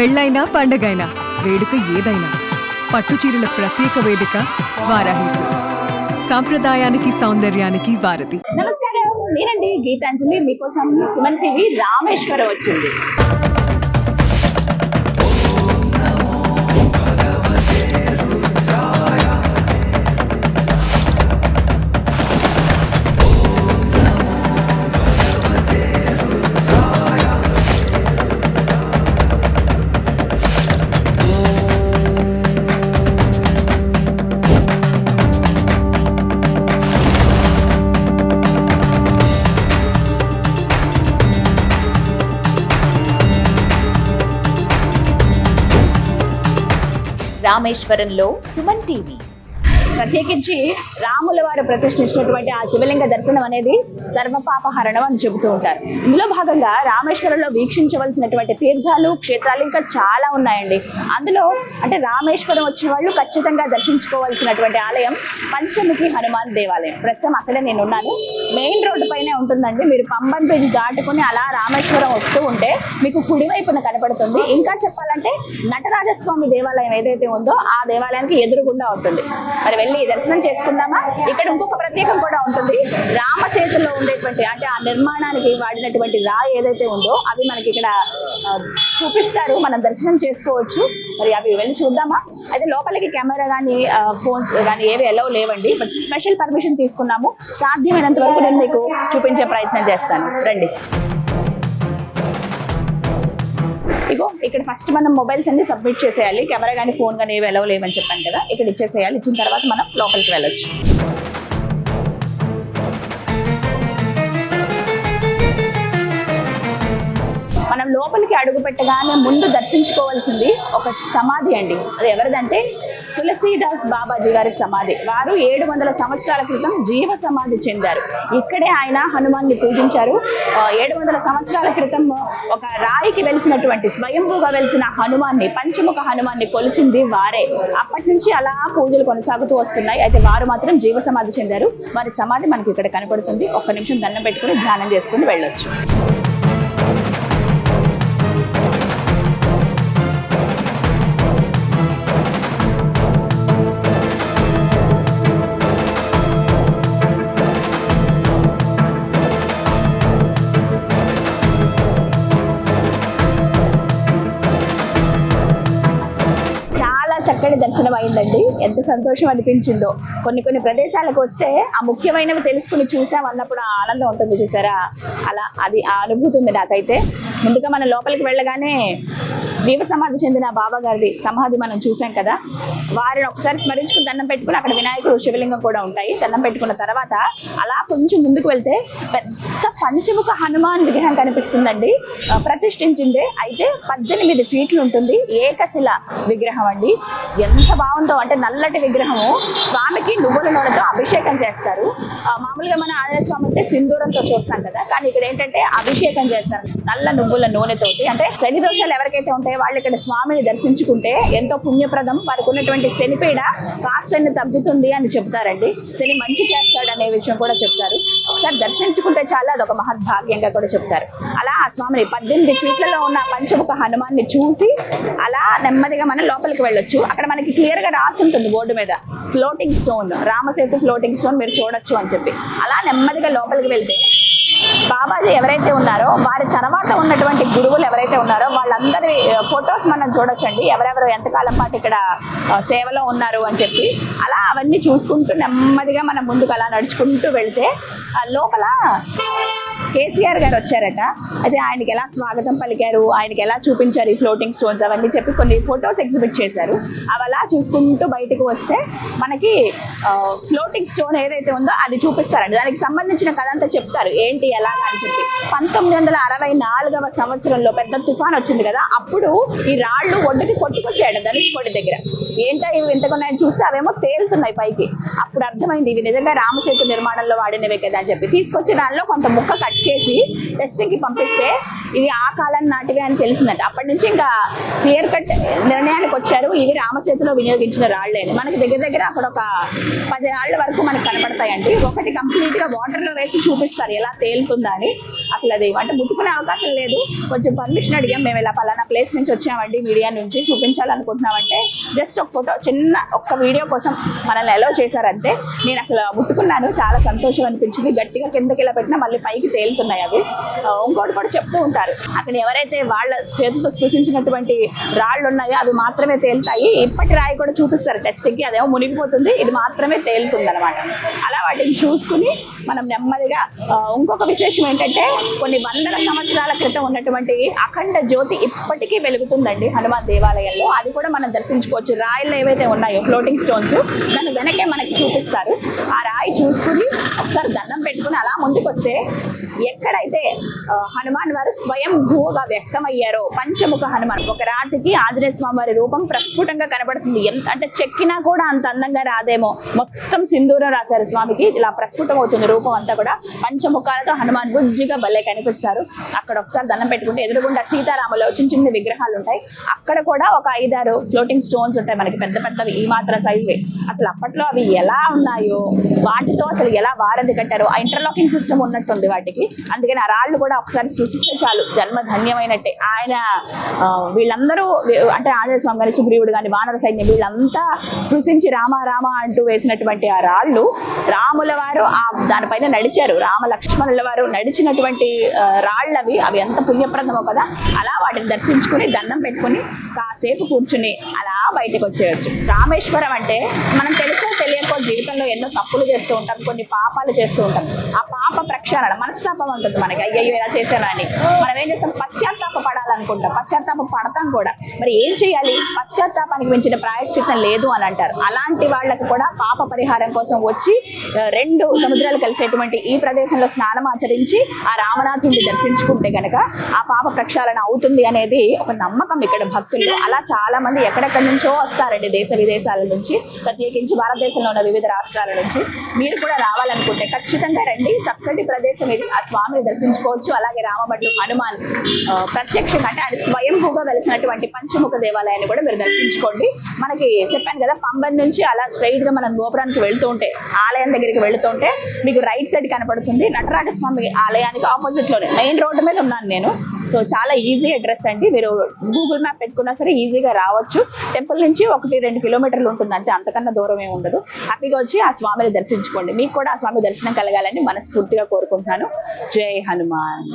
పెళ్ళైనా పండగైనా వేడుక ఏదైనా పట్టుచీరల ప్రత్యేక వేదిక వారాహి సిల్క్స్. సాంప్రదాయానికి సౌందర్యానికి వారధి. నమస్కారం, నేనండి గీతాంజలి. మీకోసం సుమన్ టీవీ రామేశ్వరం వచ్చింది. రామేశ్వరంలో సుమన్ టీవీ. ప్రత్యేకించి రాముల వారు ప్రతిష్ఠించినటువంటి ఆ శివలింగ దర్శనం అనేది సర్వపాపహరణం అని చెబుతూ ఉంటారు. ఇందులో భాగంగా రామేశ్వరంలో వీక్షించవలసినటువంటి తీర్థాలు, క్షేత్రాలు ఇంకా చాలా ఉన్నాయండి. అందులో అంటే రామేశ్వరం వచ్చిన వాళ్ళు ఖచ్చితంగా దర్శించుకోవాల్సినటువంటి ఆలయం పంచముఖి హనుమాన్ దేవాలయం. ప్రస్తుతం అక్కడే నేను ఉన్నాను. మెయిన్ రోడ్డు పైనే ఉంటుందండి. మీరు పంబన్ బ్రిడ్జ్ దాటుకుని అలా రామేశ్వరం వస్తూ ఉంటే మీకు కుడివైపున కనపడుతుంది. ఇంకా చెప్పాలంటే నటరాజస్వామి దేవాలయం ఏదైతే ఉందో ఆ దేవాలయానికి ఎదురుగుండా ఉంటుంది. మరి వెళ్ళి దర్శనం చేసుకుందామా? ఇక్కడ ఇంకొక ప్రత్యేకం కూడా ఉంటుంది. రామసేతులో ఉండేటువంటి అంటే ఆ నిర్మాణానికి వాడినటువంటి రాయి ఏదైతే ఉందో అవి మనకి ఇక్కడ చూపిస్తారు. మనం దర్శనం చేసుకోవచ్చు. మరి అవి వెళ్ళి చూద్దామా? అయితే లోపలికి కెమెరా కానీ ఫోన్స్ కానీ ఏవి ఎలవ్ లేవండి. బట్ స్పెషల్ పర్మిషన్ తీసుకున్నాము. సాధ్యమైనంత వరకు నేను మీకు చూపించే ప్రయత్నం చేస్తాను. రండి. ఇగో ఇక్కడ ఫస్ట్ మనం మొబైల్స్ అన్ని సబ్మిట్ చేసేయాలి. కెమెరా కానీ ఫోన్ కానీ ఏవి ఎలవ్ లేవని చెప్పాను కదా, ఇక్కడ ఇచ్చేసేయాలి. ఇచ్చిన తర్వాత మనం లోపలికి వెళ్ళొచ్చు. మనం లోపలికి అడుగు పెట్టగానే ముందు దర్శించుకోవాల్సింది ఒక సమాధి అండి. అది ఎవరిదంటే తులసీదాస్ బాబాజీ గారి సమాధి. వారు 700 సంవత్సరాల క్రితం జీవ సమాధి చెందారు. ఇక్కడే ఆయన హనుమాన్ని పూజించారు. 700 సంవత్సరాల క్రితం ఒక రాయికి వెలిసినటువంటి స్వయంభూగా వెలిసిన హనుమాన్ని, పంచముఖ హనుమాన్ని కొలిచింది వారే. అప్పటి నుంచి అలా పూజలు కొనసాగుతూ వస్తున్నాయి. అయితే వారు మాత్రం జీవ సమాధి చెందారు. వారి సమాధి మనకి ఇక్కడ కనపడుతుంది. ఒక్క నిమిషం దండం పెట్టుకుని ధ్యానం చేసుకుని వెళ్ళొచ్చు. చక్కటి దర్శనం అయిందండి. ఎంత సంతోషం అనిపించిందో. కొన్ని ప్రదేశాలకు వస్తే ఆ ముఖ్యమైనవి తెలుసుకుని చూసాం అన్నప్పుడు ఆ ఆనందం ఉంటుంది చూసారా, అలా అది ఆ అనుభూతి ఉంది నాకైతే. ముందుగా మనం లోపలికి వెళ్ళగానే జీవ సమాధి చెందిన బాబా గారి సమాధి మనం చూసాం కదా. వారిని ఒకసారి స్మరించుకుని దండం పెట్టుకుని అక్కడ వినాయకుడు, శివలింగం కూడా ఉంటాయి. దండం పెట్టుకున్న తర్వాత అలా కొంచెం ముందుకు వెళ్తే పెద్ద పంచముఖ హనుమాన్ విగ్రహం కనిపిస్తుందండి. ప్రతిష్ఠించిందే. అయితే 18 ఫీట్లు ఉంటుంది. ఏకశిల విగ్రహం అండి. ఎంత బాగుందో అంటే నల్లటి విగ్రహము. స్వామికి నువ్వుల నూనెతో అభిషేకం చేస్తారు. మామూలుగా మన ఆంజనేయ స్వామి అంటే సింధూరంతో చూస్తాం కదా, కానీ ఇక్కడ ఏంటంటే అభిషేకం చేస్తారు నల్ల నువ్వుల నూనెతోటి. అంటే శని దోషాలు ఎవరికైతే ఉంటాయో వాళ్ళు ఇక్కడ స్వామిని దర్శించుకుంటే ఎంతో పుణ్యప్రదం. వారికి ఉన్నటువంటి శనిపీడ కాస్త తగ్గుతుంది అని చెప్తారండి. శని మంచి చేస్తాడు అనే విషయం కూడా చెప్తారు. ఒకసారి దర్శించుకుంటే చాలా అదొక మహద్భాగ్యంగా కూడా చెప్తారు. అలా ఆ స్వామిని 18 ఫీట్లలో ఉన్న పంచముఖ హనుమాన్ని చూసి అలా నెమ్మదిగా మనం లోపలికి వెళ్ళొచ్చు. అక్కడ మనకి క్లియర్ గా రాసి ఉంటుంది బోర్డు మీద, floating stone, Ram Setu floating stone మీరు చూడొచ్చు అని చెప్పి. అలా నెమ్మదిగా లోపలికి వెళ్తే బాబాజీ ఎవరైతే ఉన్నారో వారి తర్వాత ఉన్నటువంటి గురువులు ఎవరైతే ఉన్నారో వాళ్ళందరి ఫొటోస్ మనం చూడొచ్చండి. ఎవరెవరు ఎంతకాలం పాటు ఇక్కడ సేవలో ఉన్నారు అని చెప్పి. అలా అవన్నీ చూసుకుంటూ నెమ్మదిగా మనం ముందుకు అలా నడుచుకుంటూ వెళ్తే లోపల కేసీఆర్ గారు వచ్చారట. అయితే ఆయనకి ఎలా స్వాగతం పలికారు, ఆయనకి ఎలా చూపించారు ఈ ఫ్లోటింగ్ స్టోన్స్ అవన్నీ చెప్పి కొన్ని ఫొటోస్ ఎగ్జిబిట్ చేశారు. అవి అలా చూసుకుంటూ బయటకు వస్తే మనకి ఫ్లోటింగ్ స్టోన్ ఏదైతే ఉందో అది చూపిస్తారండి. దానికి సంబంధించిన కథ అంతా చెప్తారు ఏంటి ఎలాగా అని చెప్పి. 1964వ సంవత్సరంలో పెద్ద తుఫాన్ వచ్చింది కదా, అప్పుడు ఈ రాళ్ళు ఒడ్డుకి కొట్టుకొచ్చాడు ధనుష్కోడి దగ్గర. ఏంటో ఇవి ఇంతకున్నాయని చూస్తే అవేమో తేలుతున్నాయి పైకి. అప్పుడు అర్థమైంది ఇవి నిజంగా రామసేతు నిర్మాణంలో వాడినవే కదా అని చెప్పి తీసుకొచ్చి దానిలో కొంత ముక్క కట్ చేసి టెస్టింగ్కి పంపిస్తే ఇవి ఆ కాలం నాటివే అని తెలిసిందంట. అప్పటి నుంచి ఇంకా క్లియర్ కట్ నిర్ణయానికి వచ్చారు ఇవి రామసేతులో వినియోగించిన రాళ్లే. మనకి దగ్గర అక్కడ ఒక 10 రాళ్ల వరకు మనకు కనపడతాయండి. ఒకటి కంప్లీట్ గా వాటర్ లో వేసి చూపిస్తారు ఎలా తేలుతుంది ముట్టుకుందా అని. అసలు అది అంటే ముట్టుకునే అవకాశం లేదు. కొంచెం పర్మిషన్ అడిగాం, మేము ఇలా పలానా ప్లేస్ నుంచి వచ్చామండి, మీడియా నుంచి చూపించాలనుకుంటున్నామంటే జస్ట్ ఒక ఫోటో, చిన్న ఒక్క వీడియో కోసం మనల్ని అలౌ చేశారంటే. నేను అసలు ముట్టుకున్నాను, చాలా సంతోషం అనిపించింది. గట్టిగా కిందకి ఇలా పెట్టినా మళ్ళీ పైకి తేలుతున్నాయి అవి. ఇంకోటి కూడా చెప్తూ ఉంటారు, అక్కడ ఎవరైతే వాళ్ళ చేతితో స్పృశించినటువంటి రాళ్ళు ఉన్నాయో అవి మాత్రమే తేలుతాయి. ఇప్పటి రాయి కూడా చూపిస్తారు టెస్టింగ్కి, అదేమో మునిగిపోతుంది, ఇది మాత్రమే తేలుతుంది అనమాట. అలా వాటిని చూసుకుని మనం నెమ్మదిగా ఇంకొక విశేషం ఏంటంటే, కొన్ని వందల సంవత్సరాల క్రితం ఉన్నటువంటి అఖండ జ్యోతి ఇప్పటికీ వెలుగుతుందండి హనుమాన్ దేవాలయంలో. అది కూడా మనం దర్శించుకోవచ్చు. రాయిల్లో ఏవైతే ఉన్నాయో ఫ్లోటింగ్ స్టోన్స్, దాని వెనకే మనకి చూపిస్తారు. ఆ రాయి చూసుకుని ఒకసారి దండం పెట్టుకుని అలా ముందుకు వస్తే ఎక్కడైతే హనుమాన్ వారు స్వయంభూగా వ్యక్తమయ్యారో, పంచముఖ హనుమాన్, ఒక రాతికి ఆంజనేయ స్వామి వారి రూపం ప్రస్ఫుటంగా కనబడుతుంది. ఎంత అంటే చెక్కినా కూడా అంత అందంగా రాదేమో, మొత్తం సింధూరం రాశారు స్వామికి, ఇలా ప్రస్ఫుటం అవుతుంది రూపం అంతా కూడా. పంచముఖాలతో హనుమాన్ బుజ్జిగా భలే కనిపిస్తారు. అక్కడ ఒకసారి దండం పెట్టుకుంటే ఎదురుగుండా సీతారాములు చిన్న చిన్న విగ్రహాలు ఉంటాయి. అక్కడ కూడా ఒక 5-6 ఫ్లోటింగ్ స్టోన్స్ ఉంటాయి మనకి, పెద్ద పెద్దవి, ఈ మాత్రం సైజువి. అసలు అప్పట్లో అవి ఎలా ఉన్నాయో, వాటితో అసలు ఎలా వారధి కట్టారో, ఆ ఇంటర్లాకింగ్ సిస్టమ్ ఉన్నట్టుంది వాటికి. అందుకని ఆ రాళ్ళు కూడా ఒకసారి చూసిస్తే చాలు, జన్మ ధన్యమైనట్టే. ఆయన వీళ్ళందరూ అంటే ఆంజనేయ స్వామి గారి, సుగ్రీవుడు కానీ, వానర సైన్యం, వీళ్ళంతా స్పృశించి రామ రామ అంటూ వేసినటువంటి ఆ రాళ్ళు, రాముల వారు దానిపైన నడిచారు, రామ లక్ష్మణుల వారు నడిచినటువంటి రాళ్ళవి. అవి ఎంత పుణ్యప్రదమో కదా. అలా వాటిని దర్శించుకుని దండం పెట్టుకుని కాసేపు కూర్చుని అలా బయటకు వచ్చేయచ్చు. రామేశ్వరం అంటే మనం తెలుసో తెలియకో జీవితంలో ఎన్నో తప్పులు చేస్తూ ఉంటాం, కొన్ని పాపాలు చేస్తూ ఉంటాం. ఆ పాప ప్రక్షాళన, మనస్తాపం ఉంటుంది మనకి, అయ్యయ్యో ఇలా చేశాను అని. మనం ఏం చేస్తాం, పశ్చాత్తాప పడాలనుకుంటాం, పశ్చాత్తాపం పడతాం కూడా. మరి ఏం చేయాలి, పశ్చాత్తాపానికి మించిన ప్రాయశ్చిత్తం లేదు అని అంటారు. అలాంటి వాళ్ళకి కూడా పాప పరిహారం కోసం వచ్చి 2 సముద్రాలు కలిసేటువంటి ఈ ప్రదేశంలో స్నానం ఆచరించి ఆ రామనాథుడిని దర్శించుకుంటే గనక ఆ పాప ప్రక్షాళన అవుతుంది అనేది ఒక నమ్మకం ఇక్కడ భక్తులు. అలా చాలా మంది ఎక్కడెక్కడి నుంచో వస్తారండి, దేశ విదేశాల నుంచి, ప్రత్యేకించి భారతదేశంలో ఉన్న వివిధ రాష్ట్రాల నుంచి. మీరు కూడా రావాలనుకుంటే ఖచ్చితంగా రండి, చక్కటి ప్రదేశం ఇది. ఆ స్వామిని దర్శించుకోవచ్చు. అలాగే రామభద్రుడు హనుమాన్ ప్రత్యక్షంగా అంటే ఆయన స్వయంభూగా వెలిసినటువంటి పంచముఖ దేవాలయాన్ని కూడా మీరు దర్శించుకోండి. మనకి చెప్పాను కదా, పంబన్ నుంచి అలా స్ట్రైట్ గా మనం గోపురానికి వెళ్తూ ఉంటే, ఆలయం దగ్గరికి వెళుతుంటే మీకు రైట్ సైడ్ కనపడుతుంది నటరాజ స్వామి ఆలయానికి ఆపోజిట్ లోనే, మెయిన్ రోడ్డు మీద ఉన్నాను నేను. సో చాలా ఈజీ అడ్రస్ అండి, మీరు గూగుల్ మ్యాప్ పెట్టుకున్నా సరే ఈజీగా రావచ్చు. టెంపుల్ నుంచి 1-2 కిలోమీటర్లు ఉంటుంది అంతే, అంతకన్నా దూరం ఏమి ఉండదు. హ్యాపీగా వచ్చి ఆ స్వామిని దర్శించుకోండి. మీకు కూడా ఆ స్వామి దర్శనం కలగాలని మనస్ఫూర్తిగా కోరుకుంటున్నాను. జై హనుమాన్.